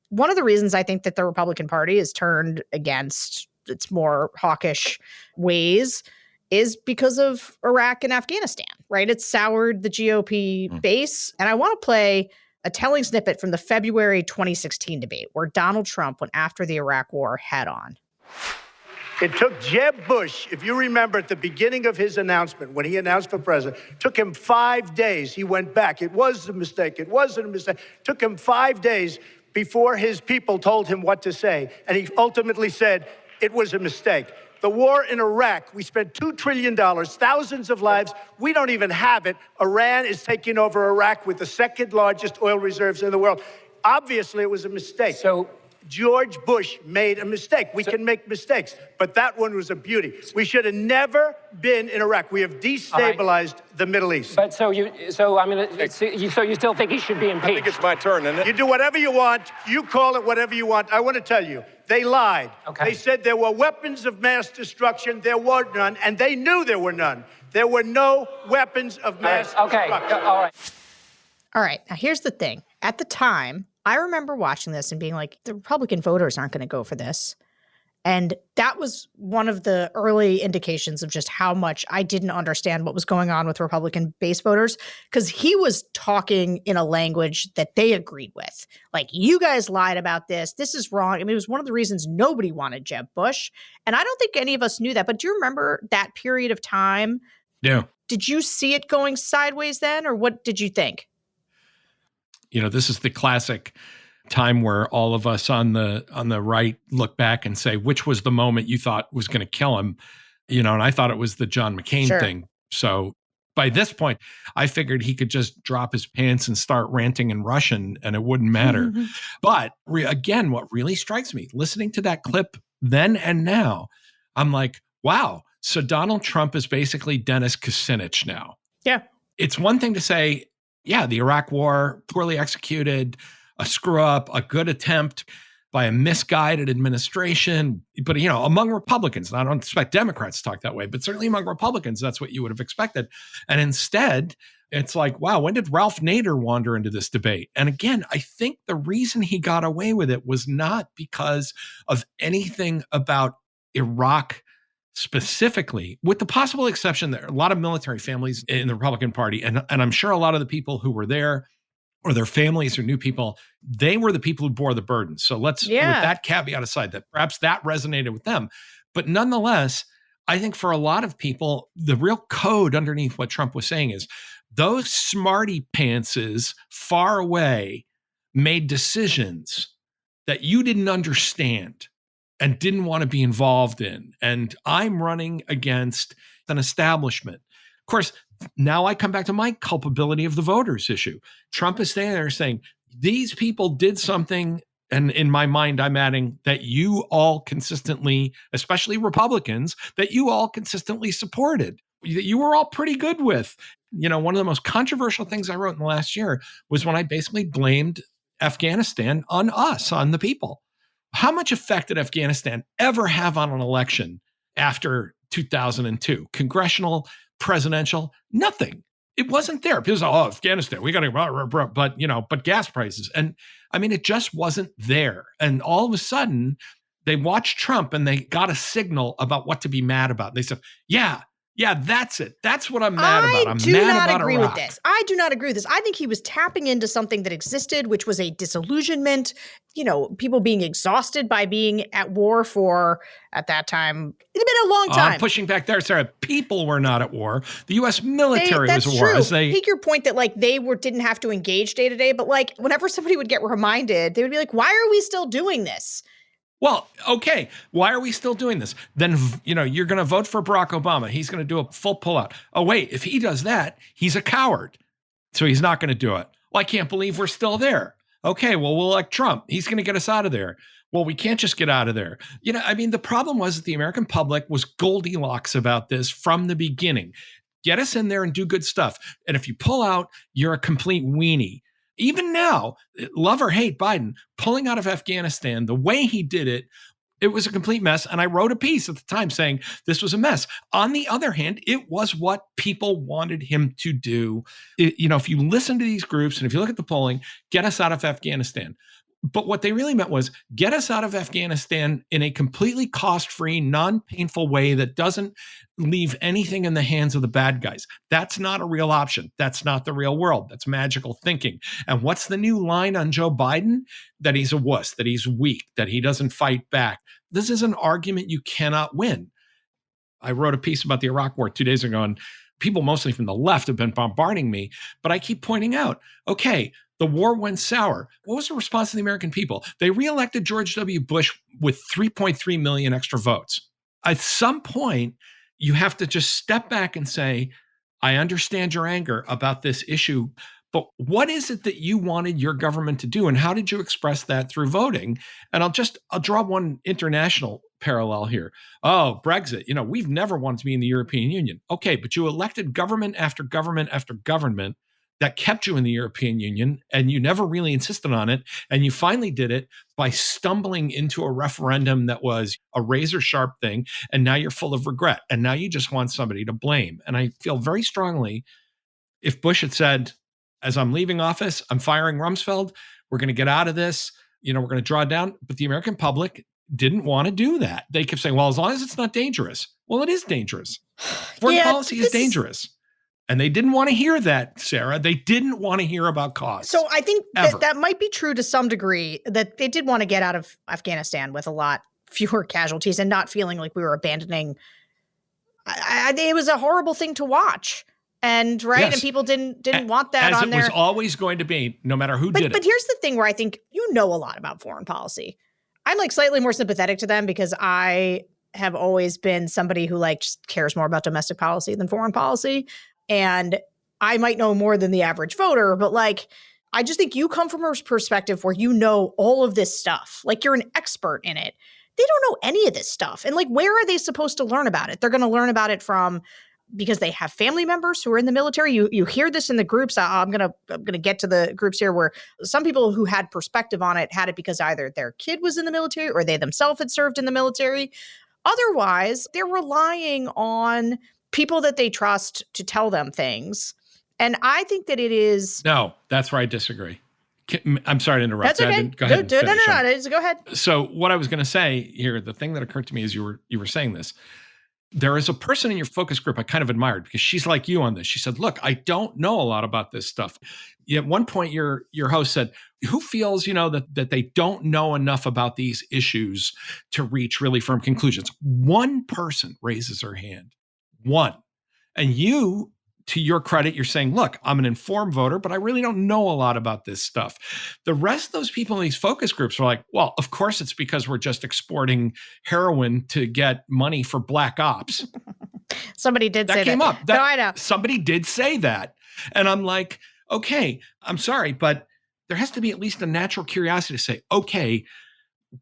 one of the reasons I think that the Republican Party is turned against its more hawkish ways is because of Iraq and Afghanistan, right? It's soured the GOP base. And I want to play a telling snippet from the February 2016 debate where Donald Trump went after the Iraq war head on. It took Jeb Bush, if you remember at the beginning of his announcement, when he announced for president, took him 5 days. He went back. It was a mistake. It wasn't a mistake. Took him 5 days before his people told him what to say. And he ultimately said it was a mistake. The war in Iraq, we spent $2 trillion, thousands of lives. We don't even have it. Iran is taking over Iraq with the second largest oil reserves in the world. Obviously, it was a mistake. So George Bush made a mistake. We can make mistakes, but that one was a beauty. We should have never been in Iraq. We have destabilized the Middle East. But so you still think he should be impeached? I think it's my turn, isn't it? You do whatever you want. You call it whatever you want. I want to tell you, they lied. Okay. They said there were weapons of mass destruction. There were none, and they knew there were none. There were no weapons of mass destruction. All right. All right. Now, here's the thing. At the time, I remember watching this and being like, the Republican voters aren't going to go for this. And that was one of the early indications of just how much I didn't understand what was going on with Republican base voters, because he was talking in a language that they agreed with. Like, you guys lied about this. This is wrong. I mean, it was one of the reasons nobody wanted Jeb Bush. And I don't think any of us knew that. But do you remember that period of time? Yeah. Did you see it going sideways then, or what did you think? This is the classic time where all of us on the right look back and say, which was the moment you thought was going to kill him? And I thought it was the John McCain thing. So by this point, I figured he could just drop his pants and start ranting in Russian and it wouldn't matter. But again, what really strikes me, listening to that clip then and now, I'm like, wow, so Donald Trump is basically Dennis Kucinich now. Yeah. It's one thing to say, yeah, the Iraq war, poorly executed, a screw up, a good attempt by a misguided administration. But, among Republicans, and I don't expect Democrats to talk that way, but certainly among Republicans, that's what you would have expected. And instead, it's like, wow, when did Ralph Nader wander into this debate? And again, I think the reason he got away with it was not because of anything about Iraq specifically, with the possible exception that a lot of military families in the Republican Party, and I'm sure a lot of the people who were there or their families or new people, they were the people who bore the burden. So let's, with that caveat aside, that perhaps that resonated with them. But nonetheless, I think for a lot of people, the real code underneath what Trump was saying is those smarty pantses far away made decisions that you didn't understand and didn't want to be involved in. And I'm running against an establishment. Of course, now I come back to my culpability of the voters issue. Trump is standing there saying, these people did something, and in my mind, I'm adding that you all consistently, especially Republicans, that you all consistently supported, that you were all pretty good with. One of the most controversial things I wrote in the last year was when I basically blamed Afghanistan on us, on the people. How much effect did Afghanistan ever have on an election after 2002? Congressional, presidential, nothing. It wasn't there. People say, oh, Afghanistan, we got to, but gas prices. And I mean, it just wasn't there. And all of a sudden, they watched Trump and they got a signal about what to be mad about. They said, yeah, that's it. That's what I'm mad about. I'm mad about Iraq. I do not agree with this. I do not agree with this. I think he was tapping into something that existed, which was a disillusionment, people being exhausted by being at war for, at that time, it had been a long time. I'm pushing back there, Sarah. People were not at war. The U.S. military was at war. That's true. I take your point that they didn't have to engage day to day, but whenever somebody would get reminded, they would be like, why are we still doing this? Well, okay, why are we still doing this? Then, you're going to vote for Barack Obama. He's going to do a full pullout. Oh, wait, if he does that, he's a coward. So he's not going to do it. Well, I can't believe we're still there. Okay, well, we'll elect Trump. He's going to get us out of there. Well, we can't just get out of there. The problem was that the American public was Goldilocks about this from the beginning. Get us in there and do good stuff. And if you pull out, you're a complete weenie. Even now, love or hate Biden, pulling out of Afghanistan, the way he did it, it was a complete mess. And I wrote a piece at the time saying this was a mess. On the other hand, it was what people wanted him to do. If you listen to these groups and if you look at the polling, get us out of Afghanistan. But what they really meant was get us out of Afghanistan in a completely cost-free, non-painful way that doesn't leave anything in the hands of the bad guys. That's not a real option. That's not the real world. That's magical thinking. And what's the new line on Joe Biden? That he's a wuss, that he's weak, that he doesn't fight back. This is an argument you cannot win. I wrote a piece about the Iraq War 2 days ago, and people mostly from the left have been bombarding me, but I keep pointing out, okay, the war went sour. What was the response of the American people? They reelected George W. Bush with 3.3 million extra votes. At some point, you have to just step back and say, I understand your anger about this issue, but what is it that you wanted your government to do? And how did you express that through voting? And I'll draw one international parallel here. Oh, Brexit. We've never wanted to be in the European Union. Okay, but you elected government after government after government that kept you in the European Union, and you never really insisted on it. And you finally did it by stumbling into a referendum that was a razor sharp thing. And now you're full of regret. And now you just want somebody to blame. And I feel very strongly if Bush had said, as I'm leaving office, I'm firing Rumsfeld, we're going to get out of this, we're going to draw down. But the American public didn't want to do that. They kept saying, well, as long as it's not dangerous. Well, it is dangerous. Foreign policy is dangerous. And they didn't want to hear that, Sarah. They didn't want to hear about costs. So I think that might be true to some degree, that they did want to get out of Afghanistan with a lot fewer casualties and not feeling like we were abandoning. It was a horrible thing to watch. And and people didn't want that on there. As it was always going to be, no matter who did it. But here's the thing where I think you know a lot about foreign policy. I'm like slightly more sympathetic to them because I have always been somebody who like just cares more about domestic policy than foreign policy. And I might know more than the average voter, but like, I just think you come from a perspective where you know all of this stuff. Like you're an expert in it. They don't know any of this stuff. And like, where are they supposed to learn about it? They're going to learn about it from because they have family members who are in the military. You hear this in the groups. I'm gonna get to the groups here where some people who had perspective on it had it because either their kid was in the military or they themselves had served in the military. Otherwise, they're relying on people that they trust to tell them things. And I think that it is... No, that's where I disagree. I'm sorry to interrupt. That's okay. Go ahead. No. Go ahead. So what I was going to say here, the thing that occurred to me as you were saying this, there is a person in your focus group I kind of admired because she's like you on this. She said, look, I don't know a lot about this stuff. At one point, your host said, who feels, that they don't know enough about these issues to reach really firm conclusions? One person raises her hand. One. And you, to your credit, you're saying, look, I'm an informed voter, but I really don't know a lot about this stuff. The rest of those people in these focus groups are like, well, of course it's because we're just exporting heroin to get money for black ops. Somebody did say that. That came up. No, I know. Somebody did say that. And I'm like, okay, I'm sorry, but there has to be at least a natural curiosity to say, okay,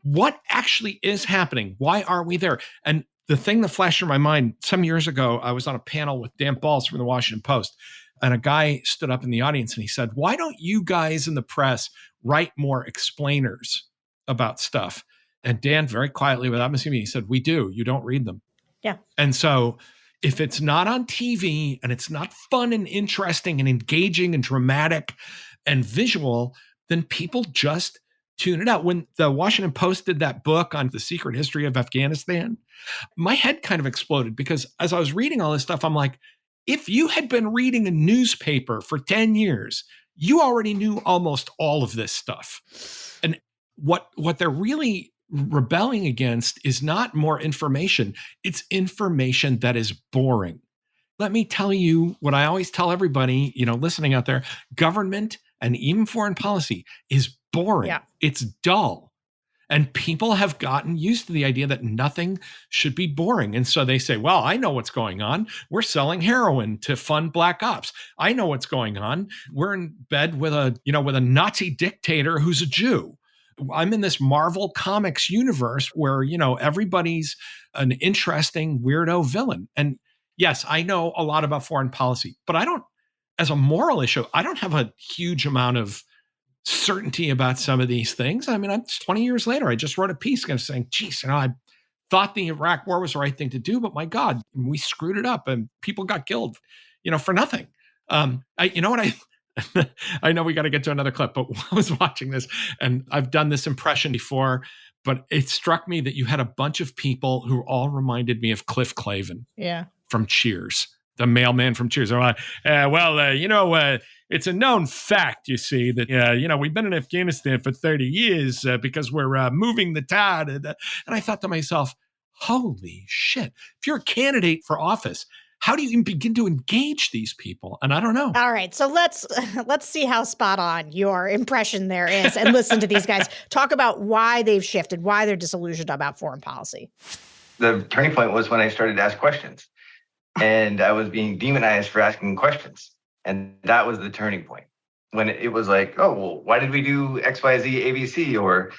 what actually is happening? Why are we there? And the thing that flashed in my mind, some years ago, I was on a panel with Dan Balls from the Washington Post, and a guy stood up in the audience and he said, why don't you guys in the press write more explainers about stuff? And Dan, very quietly, without missing me, he said, we do. You don't read them. Yeah. And so if it's not on TV and it's not fun and interesting and engaging and dramatic and visual, then people just tune it out. When the Washington Post did that book on the secret history of Afghanistan, my head kind of exploded because as I was reading all this stuff, I'm like, if you had been reading a newspaper for 10 years, you already knew almost all of this stuff. And what they're really rebelling against is not more information. It's information that is boring. Let me tell you what I always tell everybody, listening out there, government and even foreign policy is boring. Yeah. It's dull. And people have gotten used to the idea that nothing should be boring. And so they say, well, I know what's going on. We're selling heroin to fund black ops. I know what's going on. We're in bed with a Nazi dictator who's a Jew. I'm in this Marvel Comics universe where, everybody's an interesting weirdo villain. And yes, I know a lot about foreign policy, but as a moral issue, I don't have a huge amount of certainty about some of these things. I mean, 20 years later, I just wrote a piece kind of saying, geez, I thought the Iraq war was the right thing to do, but my God, we screwed it up and people got killed, for nothing. I know we got to get to another clip, but I was watching this and I've done this impression before, but it struck me that you had a bunch of people who all reminded me of Cliff Clavin. Yeah. From Cheers, the mailman from Cheers. I'm like, it's a known fact, you see, that, we've been in Afghanistan for 30 years because we're moving the tide. And I thought to myself, holy shit, if you're a candidate for office, how do you even begin to engage these people? And I don't know. All right. So let's see how spot on your impression there is and listen to these guys talk about why they've shifted, why they're disillusioned about foreign policy. The turning point was when I started to ask questions. And I was being demonized for asking questions. And that was the turning point. When it was like, oh, well, why did we do X, Y, Z, ABC? Or,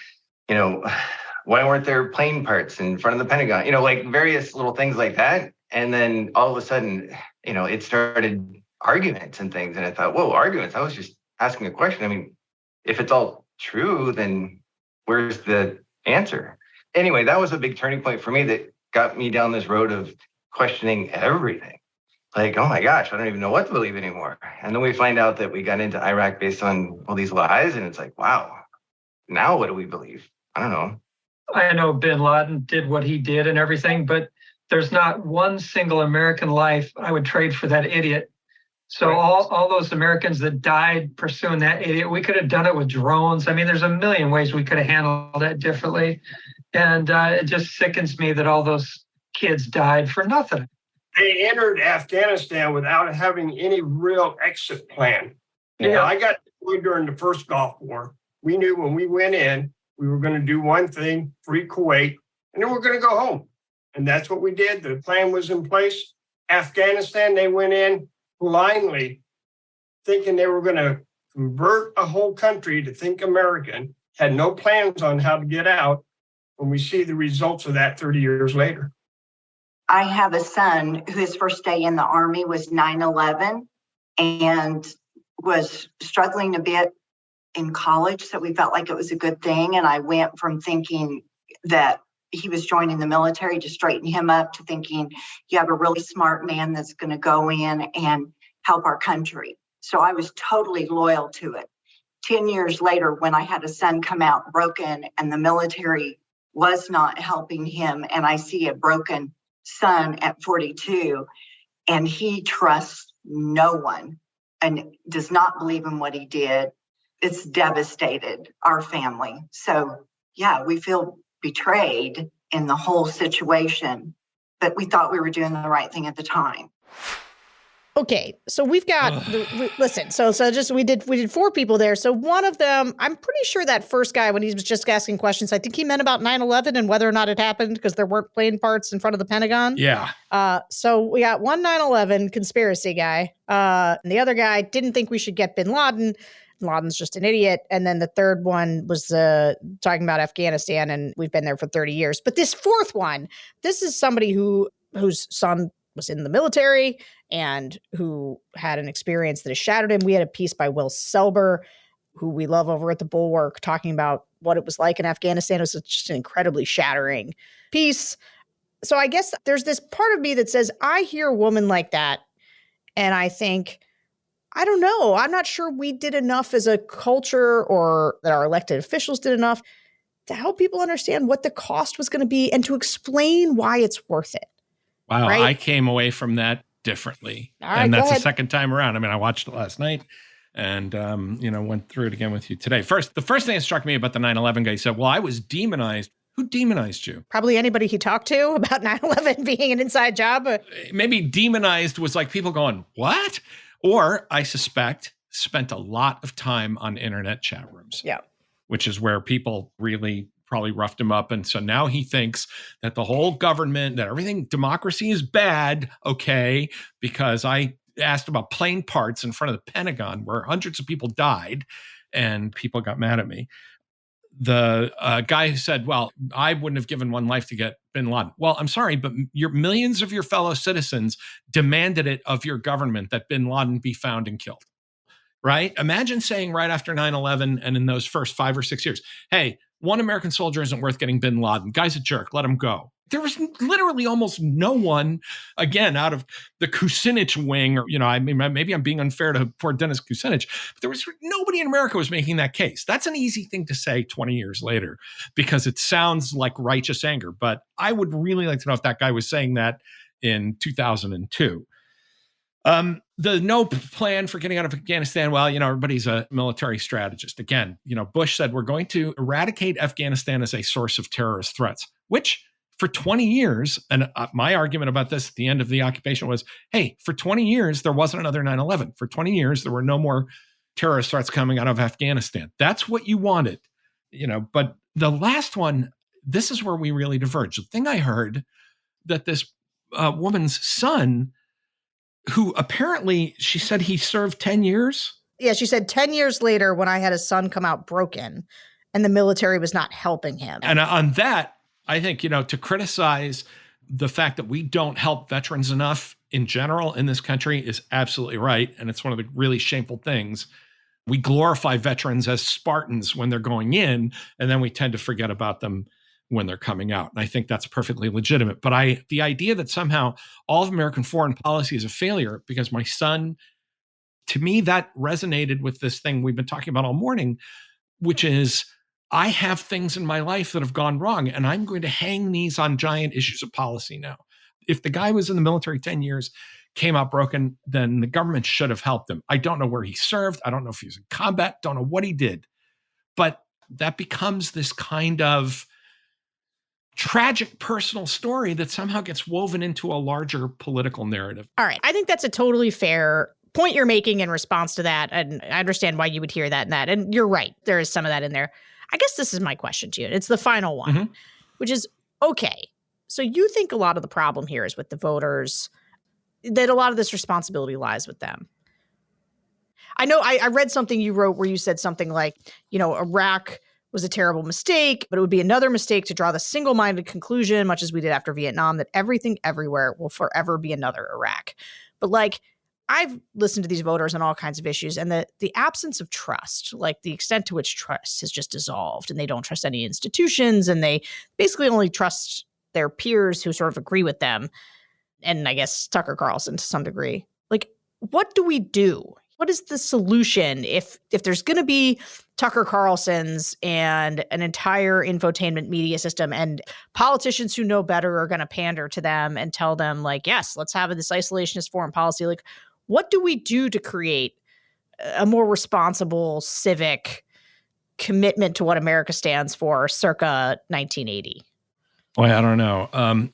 why weren't there plane parts in front of the Pentagon? Like various little things like that. And then all of a sudden, it started arguments and things. And I thought, whoa, arguments? I was just asking a question. I mean, if it's all true, then where's the answer? Anyway, that was a big turning point for me that got me down this road of questioning everything. Like, oh my gosh, I don't even know what to believe anymore. And then we find out that we got into Iraq based on all these lies. And it's like, wow, now what do we believe? I don't know. I know bin Laden did what he did and everything, but there's not one single American life I would trade for that idiot. So all those Americans that died pursuing that idiot, we could have done it with drones. I mean, there's a million ways we could have handled that differently. And it just sickens me that all those kids died for nothing. They entered Afghanistan without having any real exit plan. Yeah. I got deployed during the first Gulf War. We knew when we went in, we were going to do one thing, free Kuwait, and then we're going to go home. And that's what we did. The plan was in place. Afghanistan, they went in blindly, thinking they were going to convert a whole country to think American, had no plans on how to get out. When we see the results of that 30 years later. I have a son whose first day in the Army was 9/11 and was struggling a bit in college. So we felt like it was a good thing. And I went from thinking that he was joining the military to straighten him up to thinking you have a really smart man that's going to go in and help our country. So I was totally loyal to it. 10 years later, when I had a son come out broken and the military was not helping him, and I see a broken son at 42, and he trusts no one and does not believe in what he did, it's devastated our family. So yeah, we feel betrayed in the whole situation, but we thought we were doing the right thing at the time. Okay, so we've got listen. So just we did 4 people there. So one of them, I'm pretty sure that first guy when he was just asking questions, I think he meant about 9/11 and whether or not it happened because there weren't plane parts in front of the Pentagon. Yeah. So we got one 9/11 conspiracy guy, and the other guy didn't think we should get bin Laden. Bin Laden's just an idiot. And then the third one was talking about Afghanistan, and we've been there for 30 years. But this fourth one, this is somebody whose son was in the military and who had an experience that has shattered him. We had a piece by Will Selber, who we love over at the Bulwark, talking about what it was like in Afghanistan. It was just an incredibly shattering piece. So I guess there's this part of me that says, I hear a woman like that and I think, I don't know, I'm not sure we did enough as a culture or that our elected officials did enough to help people understand what the cost was going to be and to explain why it's worth it. Wow, right? I came away from that differently. All right, and that's go the ahead. second time around. I mean, I watched it last night and, went through it again with you today. The first thing that struck me about the 9/11 guy, he said, well, I was demonized. Who demonized you? Probably anybody he talked to about 9/11 being an inside job. Maybe demonized was like people going, what? Or I suspect spent a lot of time on internet chat rooms. Yeah. Which is where people really probably roughed him up. And so now he thinks that the whole government, that everything, democracy is bad, okay, because I asked about plane parts in front of the Pentagon where hundreds of people died and people got mad at me. The guy who said, well, I wouldn't have given one life to get bin Laden. Well, I'm sorry, but millions of your fellow citizens demanded it of your government that bin Laden be found and killed. Right? Imagine saying right after 9/11 and in those first 5 or 6 years, hey, one American soldier isn't worth getting bin Laden. Guy's a jerk. Let him go. There was literally almost no one, again, out of the Kucinich wing, or, I mean, maybe I'm being unfair to poor Dennis Kucinich, but there was nobody in America was making that case. That's an easy thing to say 20 years later because it sounds like righteous anger. But I would really like to know if that guy was saying that in 2002. The no plan for getting out of Afghanistan. Well, everybody's a military strategist. Again, Bush said we're going to eradicate Afghanistan as a source of terrorist threats, which for 20 years, and my argument about this at the end of the occupation was, hey, for 20 years, there wasn't another 9/11. For 20 years, there were no more terrorist threats coming out of Afghanistan. That's what you wanted, but the last one, this is where we really diverge. The thing I heard that this woman's son, who apparently she said he served 10 years. Yeah, she said 10 years later when I had a son come out broken and the military was not helping him. And on that, I think, to criticize the fact that we don't help veterans enough in general in this country is absolutely right. And it's one of the really shameful things. We glorify veterans as Spartans when they're going in, and then we tend to forget about them when they're coming out. And I think that's perfectly legitimate. But the idea that somehow all of American foreign policy is a failure because my son, to me, that resonated with this thing we've been talking about all morning, which is I have things in my life that have gone wrong, and I'm going to hang these on giant issues of policy now. If the guy was in the military 10 years, came out broken, then the government should have helped him. I don't know where he served. I don't know if he was in combat. Don't know what he did. But that becomes this kind of tragic personal story that somehow gets woven into a larger political narrative. All right. I think that's a totally fair point you're making in response to that. And I understand why you would hear that and that. And you're right. There is some of that in there. I guess this is my question to you. It's the final one, which is, okay, so you think a lot of the problem here is with the voters, that a lot of this responsibility lies with them. I know I read something you wrote where you said something like, Iraq was a terrible mistake, but it would be another mistake to draw the single-minded conclusion, much as we did after Vietnam, that everything everywhere will forever be another Iraq. But I've listened to these voters on all kinds of issues, and the absence of trust, the extent to which trust has just dissolved, and they don't trust any institutions, and they basically only trust their peers who sort of agree with them, and I guess Tucker Carlson to some degree. What do we do? What is the solution if there's going to be Tucker Carlsons and an entire infotainment media system and politicians who know better are going to pander to them and tell them yes, let's have this isolationist foreign policy. What do we do to create a more responsible civic commitment to what America stands for circa 1980? Boy, I don't know.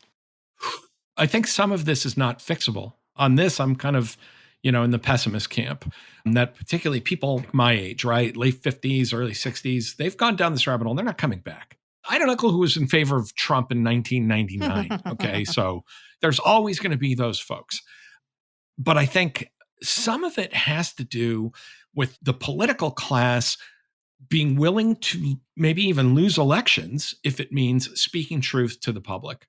I think some of this is not fixable. On this, I'm kind of in the pessimist camp, and that particularly people my age, right? Late 50s, early 60s, they've gone down this rabbit hole. They're not coming back. I had an uncle who was in favor of Trump in 1999. Okay. So there's always going to be those folks. But I think some of it has to do with the political class being willing to maybe even lose elections if it means speaking truth to the public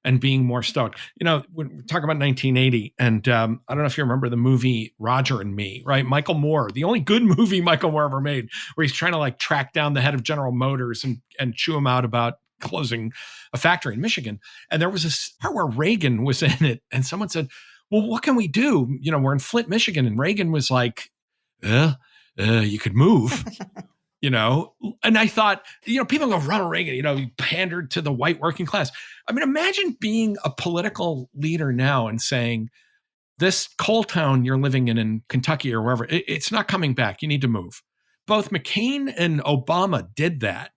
and being more stoic. When we talk about 1980, and I don't know if you remember the movie Roger and Me, right? Michael Moore, the only good movie Michael Moore ever made, where he's trying to track down the head of General Motors and chew him out about closing a factory in Michigan. And there was this part where Reagan was in it, and someone said, well, what can we do? We're in Flint, Michigan. And Reagan was like, you could move. And I thought, people go, Ronald Reagan, he pandered to the white working class. I mean, imagine being a political leader now and saying, this coal town you're living in Kentucky or wherever, it's not coming back. You need to move. Both McCain and Obama did that,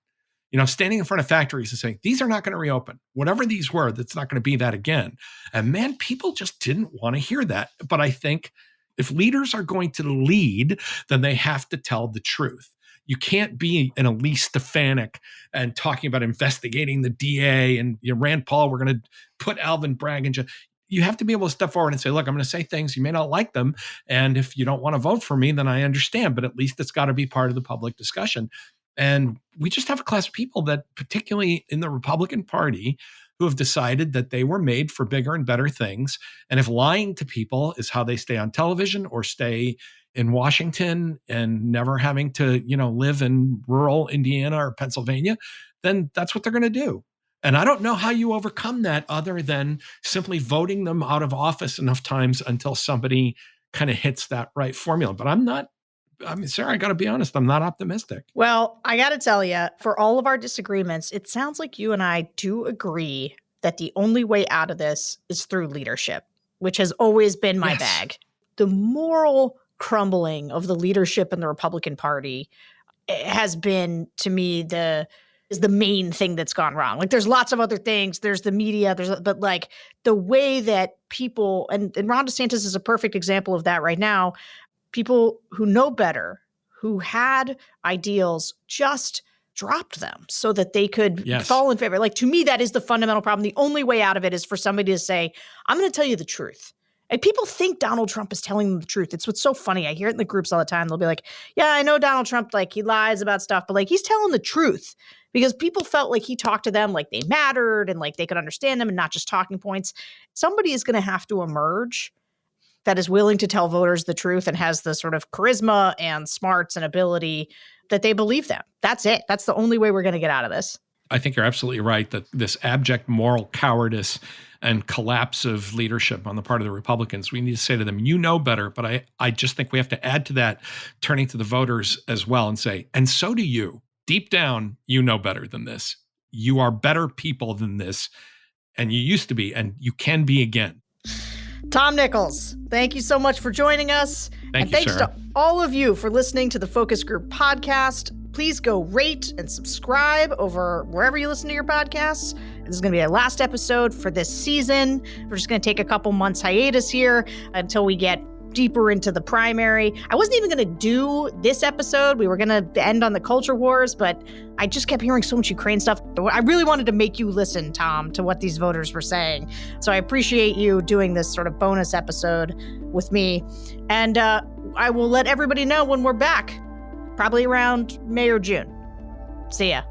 standing in front of factories and saying, these are not going to reopen. Whatever these were, that's not going to be that again. And man, people just didn't want to hear that. But I think if leaders are going to lead, then they have to tell the truth. You can't be an Elise Stefanik and talking about investigating the DA and Rand Paul, we're going to put Alvin Bragg in jail. You have to be able to step forward and say, look, I'm going to say things. You may not like them. And if you don't want to vote for me, then I understand. But at least it's got to be part of the public discussion. And we just have a class of people that, particularly in the Republican Party, who have decided that they were made for bigger and better things. And if lying to people is how they stay on television or stay in Washington and never having to, live in rural Indiana or Pennsylvania, then that's what they're going to do. And I don't know how you overcome that other than simply voting them out of office enough times until somebody kind of hits that right formula. But Sarah, I got to be honest, I'm not optimistic. Well, I got to tell you, for all of our disagreements, it sounds like you and I do agree that the only way out of this is through leadership, which has always been my bag. The moral crumbling of the leadership in the Republican Party has been, to me, is the main thing that's gone wrong. There's lots of other things. There's the media. But the way that people, and Ron DeSantis is a perfect example of that right now. People who know better, who had ideals, just dropped them so that they could fall in favor. To me, that is the fundamental problem. The only way out of it is for somebody to say, I'm going to tell you the truth. And people think Donald Trump is telling them the truth. It's what's so funny. I hear it in the groups all the time. They'll be like, yeah, I know Donald Trump, he lies about stuff, but he's telling the truth, because people felt like he talked to them like they mattered and they could understand them and not just talking points. Somebody is going to have to emerge that is willing to tell voters the truth and has the sort of charisma and smarts and ability that they believe them. That's it. That's the only way we're going to get out of this. I think you're absolutely right that this abject moral cowardice and collapse of leadership on the part of the Republicans, we need to say to them, you know better. But I just think we have to add to that, turning to the voters as well and say, and so do you. deep down, you know better than this. You are better people than this, and you used to be, and you can be again. Tom Nichols, thank you so much for joining us. Thanks to all of you for listening to the Focus Group podcast. Please go rate and subscribe over wherever you listen to your podcasts. This is going to be our last episode for this season. We're just going to take a couple months hiatus here until we get deeper into the primary. I wasn't even going to do this episode. We were going to end on the culture wars, but I just kept hearing so much Ukraine stuff. I really wanted to make you listen, Tom, to what these voters were saying. So I appreciate you doing this sort of bonus episode with me. And I will let everybody know when we're back, probably around May or June. See ya.